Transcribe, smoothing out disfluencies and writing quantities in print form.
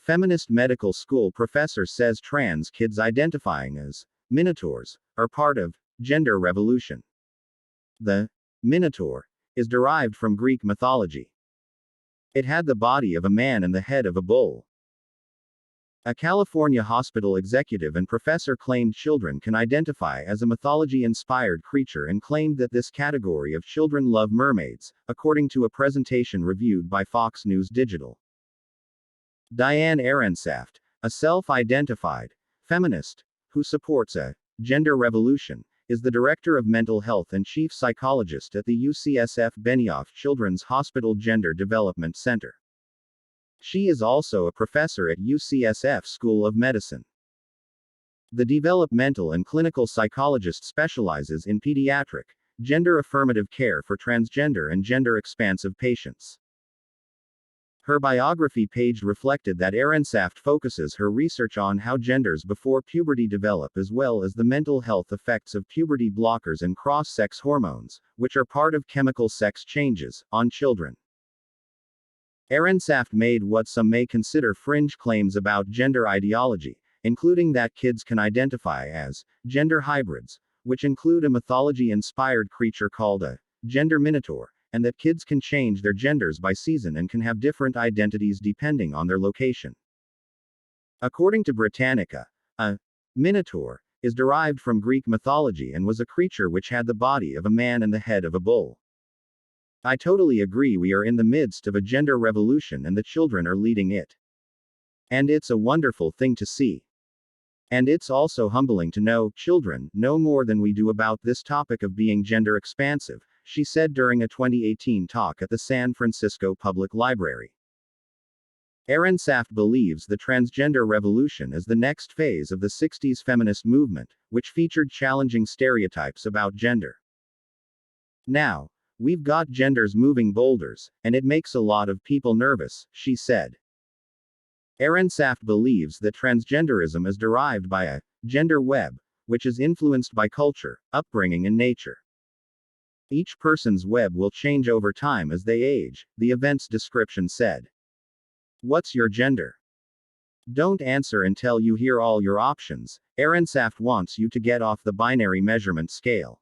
Feminist medical school professor says trans kids identifying as minotaurs are part of gender revolution. The minotaur is derived from Greek mythology. It had the body of a man and the head of a bull. A California hospital executive and professor claimed children can identify as a mythology-inspired creature and claimed that this category of children love mermaids, according to a presentation reviewed by Fox News Digital. Diane Aronsaft, a self-identified feminist who supports a gender revolution, is the director of mental health and chief psychologist at the UCSF Benioff Children's Hospital Gender Development Center. She is also a professor at UCSF School of Medicine. The developmental and clinical psychologist specializes in pediatric, gender-affirmative care for transgender and gender-expansive patients. Her biography page reflected that Aronsaft focuses her research on how genders before puberty develop as well as the mental health effects of puberty blockers and cross-sex hormones, which are part of chemical sex changes, on children. Aronsaft made what some may consider fringe claims about gender ideology, including that kids can identify as gender hybrids, which include a mythology-inspired creature called a gender minotaur, and that kids can change their genders by season and can have different identities depending on their location. According to Britannica, a minotaur is derived from Greek mythology and was a creature which had the body of a man and the head of a bull. I totally agree, we are in the midst of a gender revolution and the children are leading it. And it's a wonderful thing to see. And it's also humbling to know children know more than we do about this topic of being gender expansive, she said during a 2018 talk at the San Francisco Public Library. Aronsaft believes the transgender revolution is the next phase of the 60s feminist movement, which featured challenging stereotypes about gender. Now, we've got genders moving boulders, and it makes a lot of people nervous, she said. Aronsaft believes that transgenderism is derived by a gender web, which is influenced by culture, upbringing, and nature. Each person's web will change over time as they age, the event's description said. What's your gender? Don't answer until you hear all your options. Aronsaft wants you to get off the binary measurement scale.